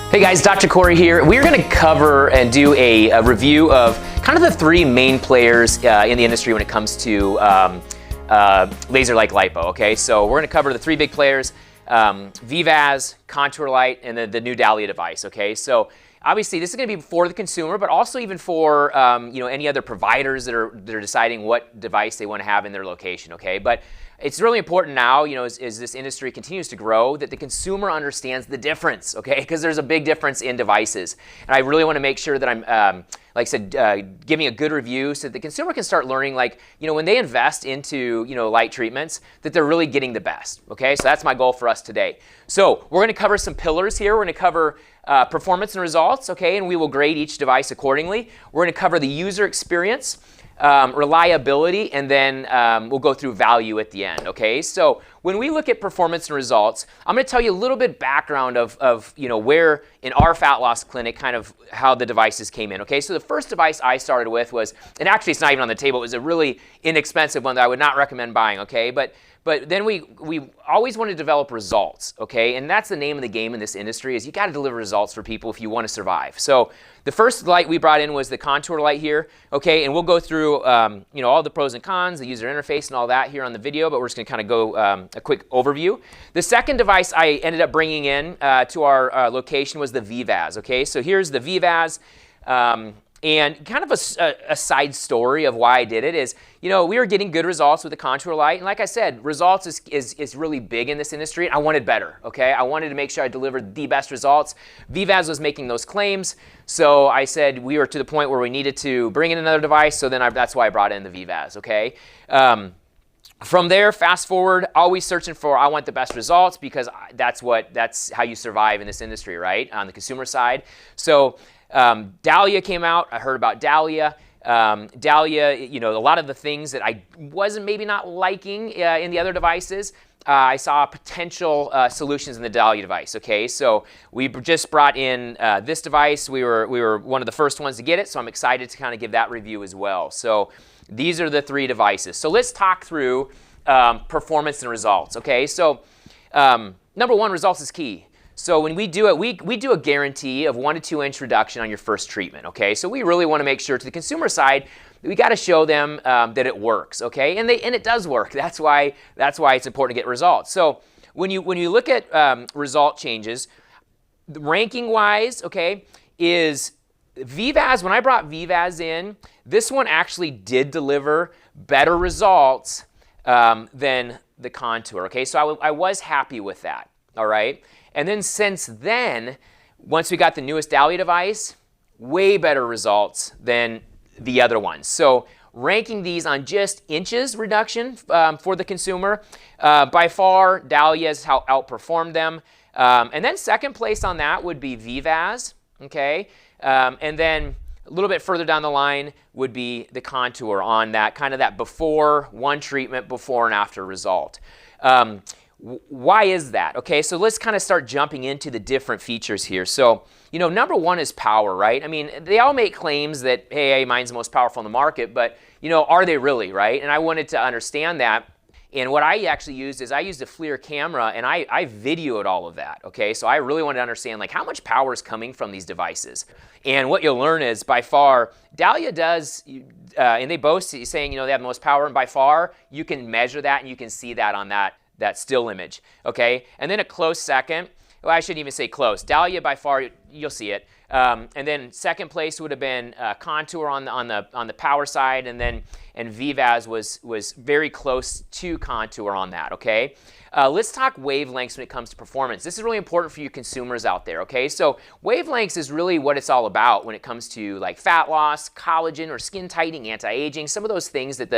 Hey guys, Dr. Corey here. We're going to cover and do a review of kind of the three main players in the industry when it comes to laser-like lipo, okay? So we're going to cover the three big players, Vevazz, Contour Light, and the new Dahlia device, okay? So obviously this is going to be for the consumer, but also even for any other providers that are deciding what device they want to have in their location, okay? But it's really important now, as this industry continues to grow, that the consumer understands the difference, okay? Because there's a big difference in devices. And I really want to make sure that I'm, like I said, giving a good review so that the consumer can start learning, when they invest into, light treatments, that they're really getting the best, okay? So that's my goal for us today. So we're going to cover some pillars here. We're going to cover performance and results, okay? And we will grade each device accordingly. We're going to cover the user experience, reliability, and then we'll go through value at the end, okay? So when we look at performance and results, I'm going to tell you a little bit background of where in our fat loss clinic kind of how the devices came in, okay? So the first device I started with was, and actually it's not even on the table, it was a really inexpensive one that I would not recommend buying, okay? But then we always want to develop results, okay? And that's the name of the game in this industry, is you got to deliver results for people if you want to survive. So the first light we brought in was the Contour Light here, okay? And we'll go through, all the pros and cons, the user interface and all that here on the video, but we're just going to kind of go a quick overview. The second device I ended up bringing in to our location was the Vevazz, okay? So here's the Vevazz. And kind of a side story of why I did it is, we were getting good results with the Contour Light. And like I said, results is really big in this industry. I wanted better, okay? I wanted to make sure I delivered the best results. Vevazz was making those claims. So I said we were to the point where we needed to bring in another device. So then that's why I brought in the Vevazz, okay? From there, fast forward, always searching for, I want the best results, because that's how you survive in this industry, right? On the consumer side. So Dahlia came out. I heard about Dahlia. Dahlia, a lot of the things that I wasn't maybe not liking in the other devices, I saw potential solutions in the Dahlia device, okay? So we just brought in this device. We were one of the first ones to get it, so I'm excited to kind of give that review as well. So these are the three devices. So let's talk through performance and results, okay? So number one, results is key. So when we do it, we do a guarantee of 1 to 2 inch reduction on your first treatment, okay? So we really want to make sure to the consumer side, we got to show them that it works, okay? And it does work. That's why it's important to get results. So when you look at result changes, ranking-wise, okay, is Vevazz. When I brought Vevazz in, this one actually did deliver better results than the Contour, okay? So I was happy with that, all right? And then since then, once we got the newest Dahlia device, way better results than the other ones. So ranking these on just inches reduction for the consumer, by far Dahlia has outperformed them. And then second place on that would be Vevazz, okay? And then a little bit further down the line would be the Contour on that, kind of that before one treatment, before and after result. Why is that? Okay, so let's kind of start jumping into the different features here. So, number one is power, right? I mean, they all make claims that, hey, mine's the most powerful in the market, but, are they really, right? And I wanted to understand that. And what I actually used is I used a FLIR camera, and I videoed all of that, okay? So I really wanted to understand, how much power is coming from these devices. And what you'll learn is, by far, Dahlia does, and they boast saying, they have the most power, and by far, you can measure that, and you can see that on that still image, okay? And then a close second, well, I shouldn't even say close. Dahlia, by far, you'll see it. And then second place would have been Contour on the power side, and Vevazz was very close to Contour on that, okay? Let's talk wavelengths when it comes to performance. This is really important for you consumers out there, okay? So wavelengths is really what it's all about when it comes to fat loss, collagen or skin tightening, anti-aging, some of those things that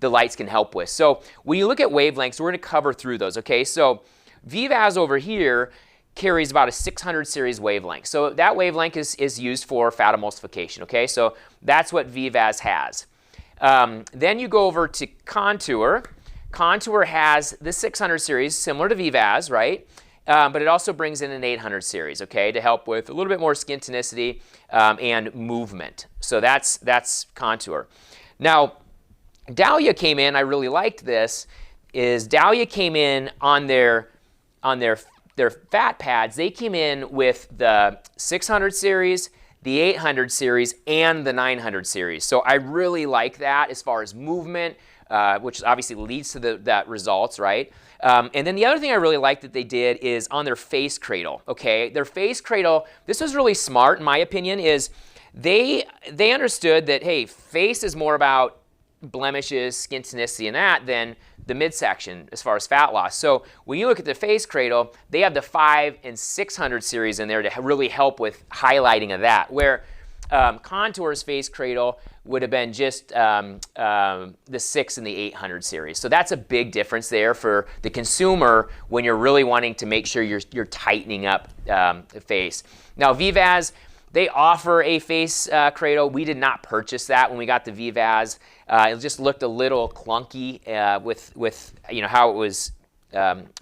the lights can help with. So when you look at wavelengths, we're going to cover through those, okay? So Vevazz over here carries about a 600 series wavelength. So that wavelength is used for fat emulsification, okay? So that's what Vevazz has. Then you go over to Contour. Contour has the 600 series, similar to Vevazz, right? But it also brings in an 800 series, okay, to help with a little bit more skin tonicity and movement. So that's Contour. Now, Dahlia came in, I really liked this, is Dahlia came in on their their fat pads, they came in with the 600 series, the 800 series, and the 900 series. So I really like that as far as movement, which obviously leads to that results, right? And then the other thing I really like that they did is on their face cradle, okay? Their face cradle, this was really smart in my opinion, is they understood that, hey, face is more about blemishes, skin tonicity, and that than the midsection as far as fat loss. So when you look at the face cradle, they have the 500 and 600 series in there to really help with highlighting of that, where Contour's face cradle would have been just the 600 and the 800 series. So that's a big difference there for the consumer when you're really wanting to make sure you're tightening up the face. Now Vevazz, they offer a face cradle. We did not purchase that when we got the Vevazz. It just looked a little clunky with you know how it was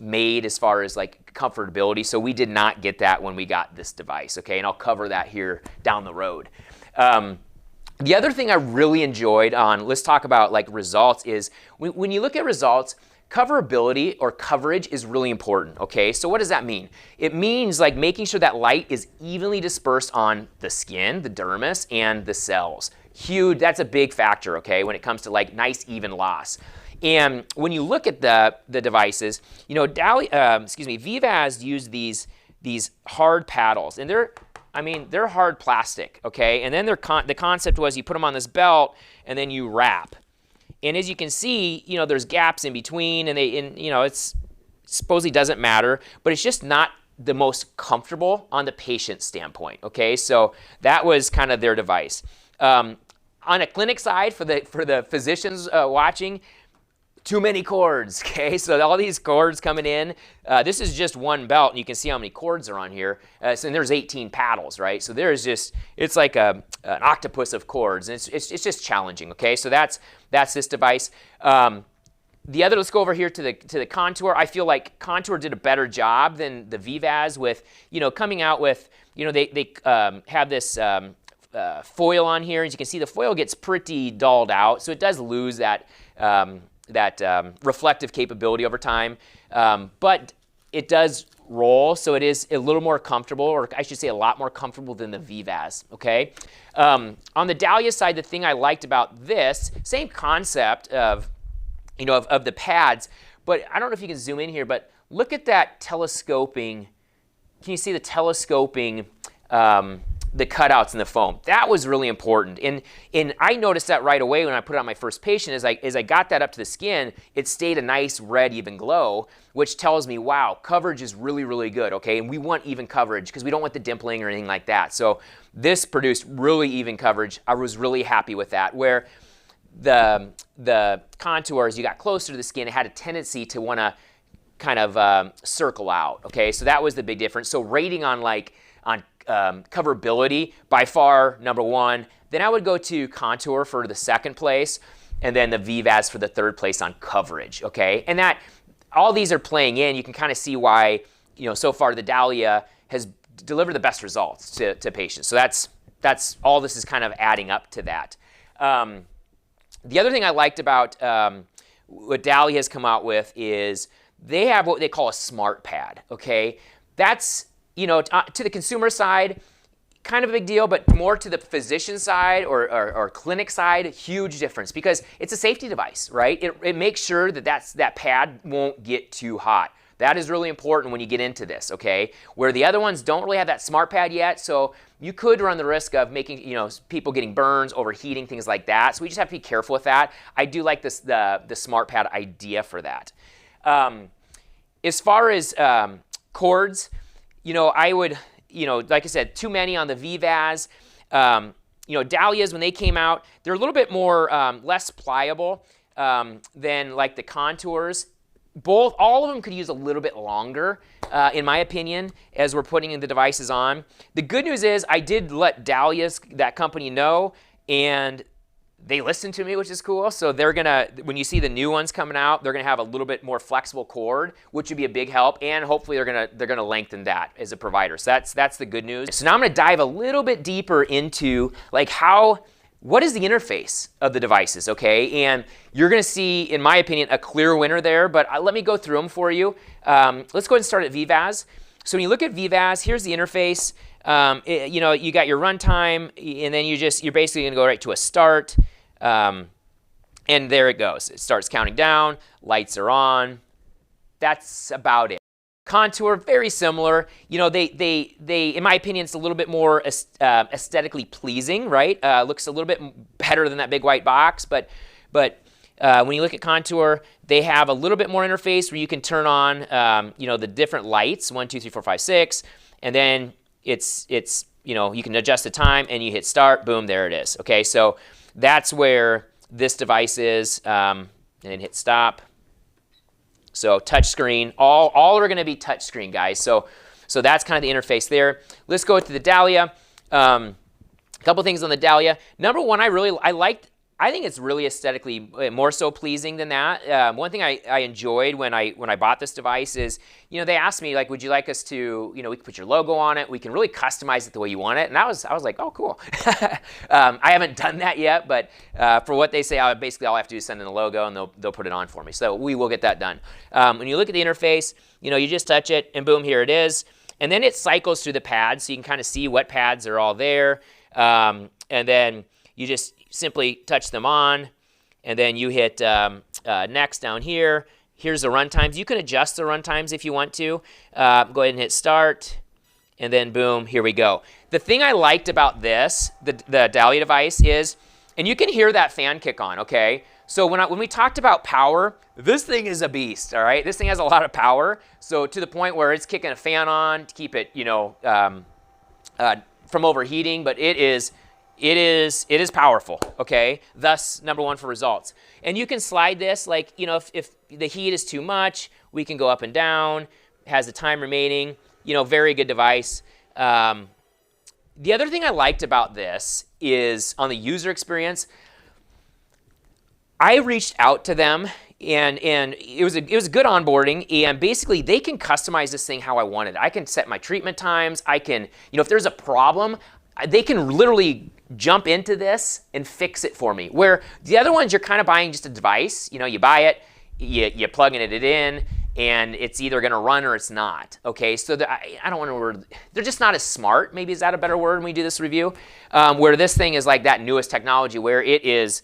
made as far as like comfortability. So we did not get that when we got this device. Okay, and I'll cover that here down the road. The other thing I really enjoyed on, let's talk about like results, is when you look at results, coverability or coverage is really important, okay? So what does that mean? It means like making sure that light is evenly dispersed on the skin, the dermis, and the cells. Huge, that's a big factor, okay, when it comes to like nice even loss. And when you look at the devices, you know, Vevazz used these hard paddles, and they're hard plastic, okay? And then the concept was you put them on this belt and then you wrap. And as you can see, you know, there's gaps in between, and you know, it's supposedly doesn't matter, but it's just not the most comfortable on the patient standpoint. Okay, so that was kind of their device. On a clinic side, for the physicians watching, too many cords. Okay, so all these cords coming in. This is just one belt, and you can see how many cords are on here. So there's 18 paddles, right? So there's just, it's like an octopus of cords, and it's just challenging. Okay, so that's this device. Let's go over here to the Contour. I feel like Contour did a better job than the Vevazz with, you know, coming out with, you know, they have this foil on here. As you can see, the foil gets pretty dulled out, so it does lose that reflective capability over time, but it does roll, so it is a little more comfortable, or I should say a lot more comfortable than the Vevazz, okay? On the Dahlia side, the thing I liked about this, same concept of, you know, of the pads, but I don't know if you can zoom in here, but look at that telescoping. Can you see the telescoping, the cutouts in the foam? That was really important. And I noticed that right away when I put it on my first patient. As I got that up to the skin, it stayed a nice red, even glow, which tells me, wow, coverage is really, really good, okay? And we want even coverage because we don't want the dimpling or anything like that. So this produced really even coverage. I was really happy with that. Where the Contour, as you got closer to the skin, it had a tendency to want to kind of circle out, okay? So that was the big difference. So rating on coverability, by far number one. Then I would go to Contour for the second place, and then the Vevazz for the third place on coverage, okay? And that, all these are playing in. You can kind of see why, you know, so far the Dahlia has delivered the best results to patients. So that's all this is kind of adding up to that. The other thing I liked about what Dahlia has come out with is they have what they call a smart pad, okay? That's, you know, to the consumer side, kind of a big deal, but more to the physician side or clinic side, huge difference, because it's a safety device, right? It makes sure that pad won't get too hot. That is really important when you get into this, okay? Where the other ones don't really have that smart pad yet, so you could run the risk of making, you know, people getting burns, overheating, things like that. So we just have to be careful with that. I do like this the smart pad idea for that. As far as cords, you know, I would, you know, like I said, too many on the Vevazz. You know, Dahlias, when they came out, they're a little bit more less pliable than like the Contours. All of them could use a little bit longer, in my opinion, as we're putting in the devices on. The good news is I did let Dahlia's, that company, know, and they listened to me, which is cool. So they're gonna, when you see the new ones coming out, they're gonna have a little bit more flexible cord, which would be a big help, and hopefully they're gonna lengthen that as a provider. So that's the good news. So now I'm gonna dive a little bit deeper into like what is the interface of the devices, okay? And you're gonna see, in my opinion, a clear winner there, but let me go through them for you. Let's go ahead and start at Vevazz. So when you look at Vevazz, here's the interface. You know, you got your runtime, and then you're basically going to go right to a start, and there it goes. It starts counting down. Lights are on. That's about it. Contour, very similar. You know, they in my opinion, it's a little bit more aesthetically pleasing, right? Looks a little bit better than that big white box, but when you look at Contour, they have a little bit more interface where you can turn on, you know, the different lights, 1, 2, 3, 4, 5, 6, and then it's you know, you can adjust the time and you hit start, boom, there it is. Okay, so that's where this device is, and then hit stop. So touch screen, all are going to be touch screen, guys. So that's kind of the interface there. Let's go to the Dahlia. A couple things on the Dahlia. Number one, I think it's really aesthetically more so pleasing than that. One thing I enjoyed when I bought this device is, you know, they asked me, like, would you like us to, you know, we can put your logo on it, we can really customize it the way you want it, and I was like, oh, cool. I haven't done that yet, but for what they say, basically all I have to do is send in the logo, and they'll put it on for me. So we will get that done. When you look at the interface, you know, you just touch it, and boom, here it is. And then it cycles through the pads, so you can kind of see what pads are all there, and then you just simply touch them on, and then you hit next down here. Here's the run times. You can adjust the run times if you want to. Go ahead and hit start, and then boom, here we go. The thing I liked about this, the Dahlia device, is, and you can hear that fan kick on, okay? So when we talked about power, this thing is a beast, all right? This thing has a lot of power, so to the point where it's kicking a fan on to keep it, you know, from overheating, but it is powerful, okay? Thus, number one for results. And you can slide this, like, you know, if the heat is too much, we can go up and down. Has the time remaining. You know, very good device. The other thing I liked about this is on the user experience, I reached out to them, and it was a good onboarding, and basically they can customize this thing how I want it. I can set my treatment times. I can, you know, if there's a problem, they can literally jump into this and fix it for me. Where the other ones, you're kind of buying just a device. You know, you buy it, you plug it in, and it's either going to run or it's not. Okay, so I don't want to word. They're just not as smart. Maybe is that a better word when we do this review? Where this thing is like that newest technology, where it is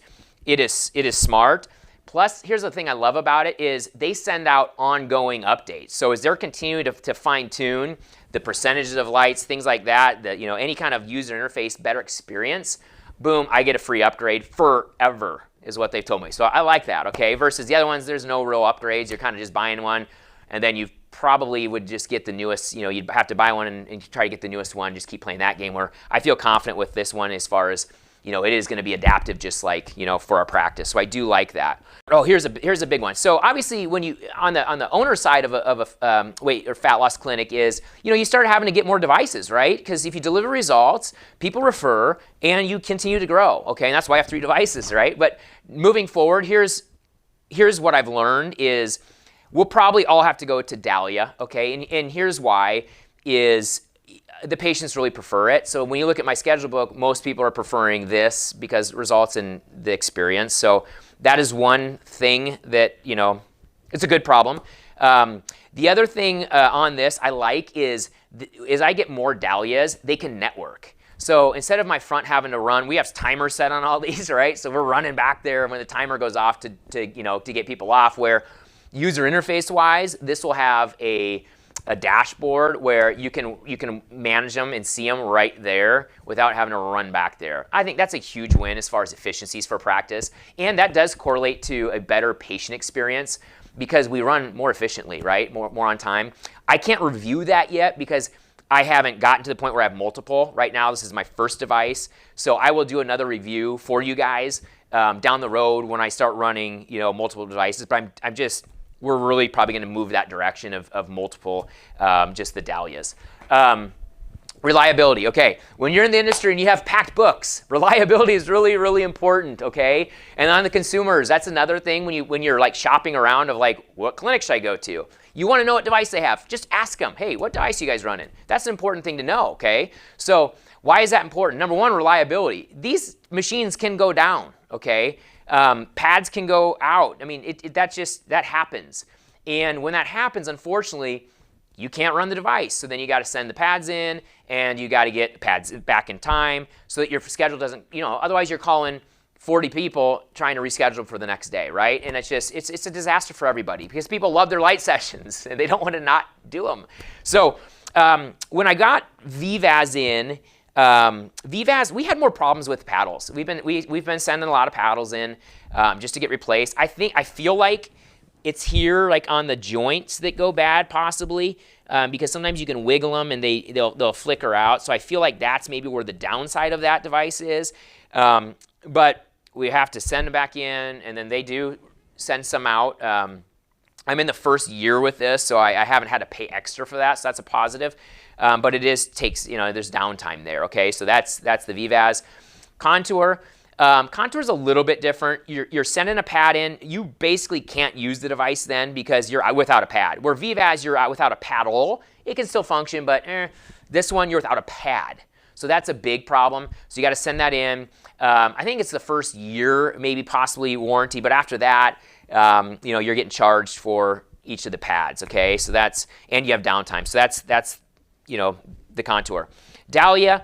smart. Plus, here's the thing I love about it is they send out ongoing updates. So as they're continuing to fine tune the percentages of lights, things like that, you know, any kind of user interface, better experience, boom, I get a free upgrade forever is what they've told me. So I like that, okay? Versus the other ones, there's no real upgrades. You're kind of just buying one, and then you probably would just get the newest, you know, you'd have to buy one and try to get the newest one, just keep playing that game, where I feel confident with this one as far as, you know, it is going to be adaptive just like, you know, for our practice. So I do like that. Oh, here's a big one. So obviously when you, on the owner side of a weight or fat loss clinic is, you know, you start having to get more devices, right? Because if you deliver results, people refer, and you continue to grow, okay? And that's why I have 3 devices, right? But moving forward, here's what I've learned is we'll probably all have to go to Dahlia, okay? And here's why is the patients really prefer it. So when you look at my schedule book, most people are preferring this because it results in the experience. So that is one thing that, you know, it's a good problem. The other thing on this I like is as I get more Dahlias, they can network. So instead of my front having to run, we have timers set on all these, right? So we're running back there when the timer goes off to get people off, where user interface wise, this will have a dashboard where you can manage them and see them right there without having to run back there. I think that's a huge win as far as efficiencies for practice, and that does correlate to a better patient experience because we run more efficiently, right? More on time. I can't review that yet because I haven't gotten to the point where I have multiple. Right now, this is my first device, so I will do another review for you guys down the road when I start running, you know, multiple devices. But we're really probably going to move that direction of multiple, just the Dahlias. Reliability, okay. When you're in the industry and you have packed books, reliability is really, really important, okay? And on the consumers, that's another thing when you're like shopping around of like, what clinic should I go to? You want to know what device they have. Just ask them, hey, what device are you guys running? That's an important thing to know, okay? So why is that important? Number one, reliability. These machines can go down, okay? Pads can go out. I mean, that happens. And when that happens, unfortunately, you can't run the device. So then you got to send the pads in, and you got to get the pads back in time so that your schedule doesn't, otherwise you're calling 40 people trying to reschedule for the next day, right? And it's a disaster for everybody because people love their light sessions and they don't want to not do them. So when I got Vevazz in, Vevazz, we had more problems with paddles. We've been sending a lot of paddles in just to get replaced. I feel like it's here, like on the joints that go bad, possibly, because sometimes you can wiggle them and they'll flicker out. So I feel like that's maybe where the downside of that device is. But we have to send them back in, and then they do send some out. I'm in the first year with this, so I haven't had to pay extra for that, so that's a positive. But it takes, there's downtime there, okay? So that's the Vevazz. Contour. Contour is a little bit different. You're sending a pad in. You basically can't use the device then because you're without a pad. Where Vevazz, you're out without a paddle. It can still function, but this one, you're without a pad. So that's a big problem. So you got to send that in. I think it's the first year, maybe possibly warranty, but after that, you're getting charged for each of the pads, okay? So and you have downtime. So that's the Contour. Dahlia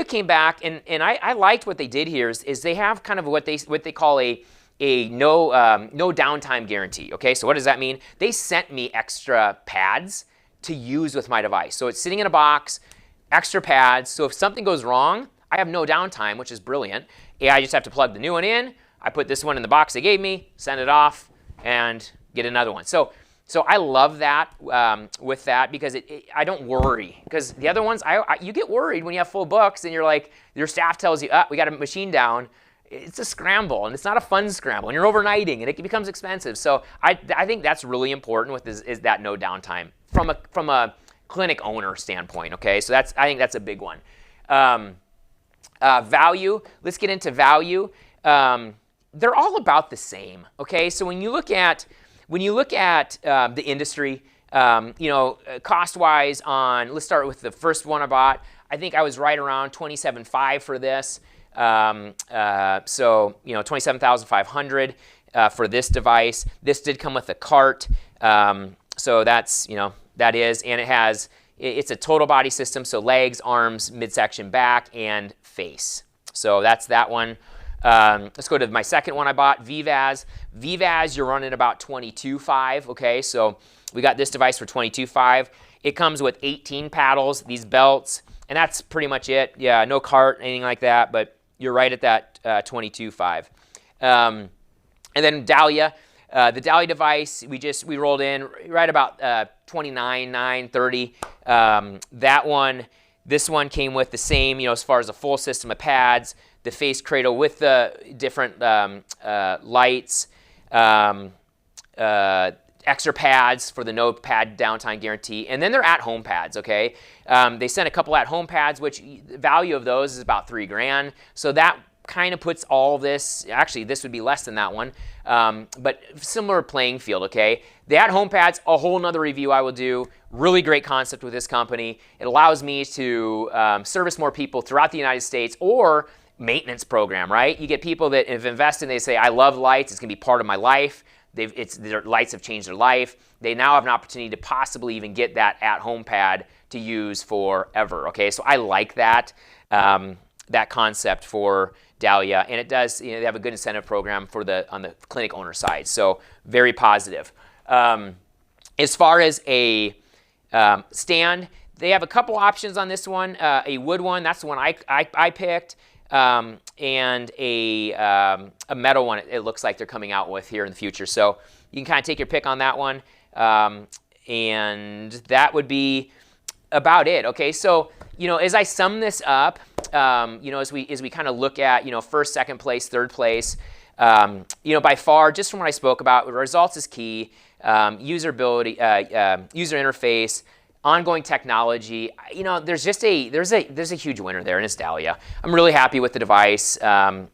came back, and I liked what they did here is they have kind of what they call a no downtime guarantee, okay? So what does that mean? They sent me extra pads to use with my device. So it's sitting in a box, extra pads, so if something goes wrong, I have no downtime, which is brilliant. I just have to plug the new one in, I put this one in the box they gave me, send it off, and get another one. So I love that with that because I don't worry. Because the other ones, you get worried when you have full books and you're like, your staff tells you, we got a machine down. It's a scramble, and it's not a fun scramble, and you're overnighting, and it becomes expensive. So I think that's really important with is that no downtime from a clinic owner standpoint, okay? So I think that's a big one. Value, let's get into value. They're all about the same, okay? So when you look at the industry, cost-wise let's start with the first one I bought. I think I was right around $27,500 for this. So $27,500 for this device. This did come with a cart, so that's that is, and it's a total body system, so legs, arms, midsection, back, and face. So that's that one. Let's go to my second one I bought, Vevazz. Vevazz, you're running about $22,500, okay? So we got this device for $22,500. It comes with 18 paddles, these belts, and that's pretty much it. Yeah, no cart, anything like that, but you're right at that $22,500. And then Dahlia. The Dahlia device, we rolled in right about $29,930. This one came with the same, as far as a full system of pads, the face cradle with the different lights, extra pads for the no pad downtime guarantee, and then they're at-home pads, okay? They sent a couple at-home pads, which the value of those is about $3,000. So that kind of puts all this, actually this would be less than that one, but similar playing field, okay? The at-home pads, a whole nother review I will do. Really great concept with this company. It allows me to service more people throughout the United States, or maintenance program, right? You get people that have invested and they say, I love lights, it's gonna be part of my life. Their lights have changed their life. They now have an opportunity to possibly even get that at-home pad to use forever, okay? So I like that, that concept for Dahlia, and it does, they have a good incentive program on the clinic owner side, so very positive. As far as a stand, they have a couple options on this one. A wood one, that's the one I picked, and a metal one it looks like they're coming out with here in the future. So you can kind of take your pick on that one, and that would be about it. Okay, so as I sum this up, as we kind of look at first, second place, third place, by far, just from what I spoke about, results is key. Usability, user interface, ongoing technology. There's a huge winner there, and it's Dahlia. I'm really happy with the device.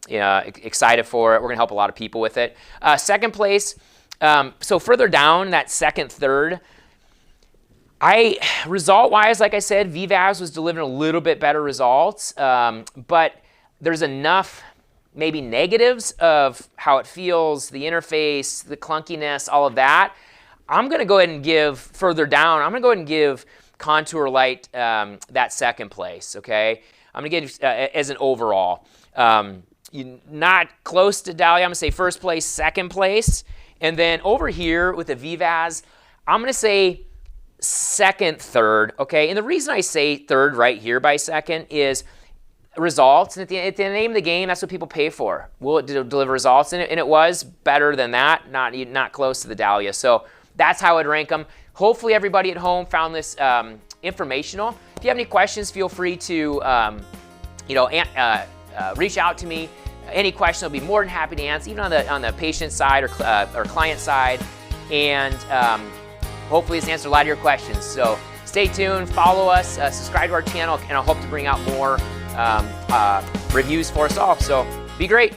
Excited for it. We're gonna help a lot of people with it. Second place. So further down, that second, third. Result-wise, like I said, Vevazz was delivering a little bit better results, but there's enough maybe negatives of how it feels, the interface, the clunkiness, all of that. I'm going to go ahead and give further down. I'm going to go ahead and give Contour Light that second place, okay? I'm going to give as an overall. Not close to Dahlia. I'm going to say first place, second place. And then over here with the Vevazz, I'm going to say second, third, okay? And the reason I say third right here by second is results. And at the name of the game, that's what people pay for. Will it deliver results? And it was better than that, not close to the Dahlia. So that's how I'd rank them. Hopefully everybody at home found this informational. If you have any questions, feel free to reach out to me. Any question, I'll be more than happy to answer, even on the patient side or client side. And hopefully it's answered a lot of your questions. So stay tuned, follow us, subscribe to our channel, and I hope to bring out more reviews for us all. So be great.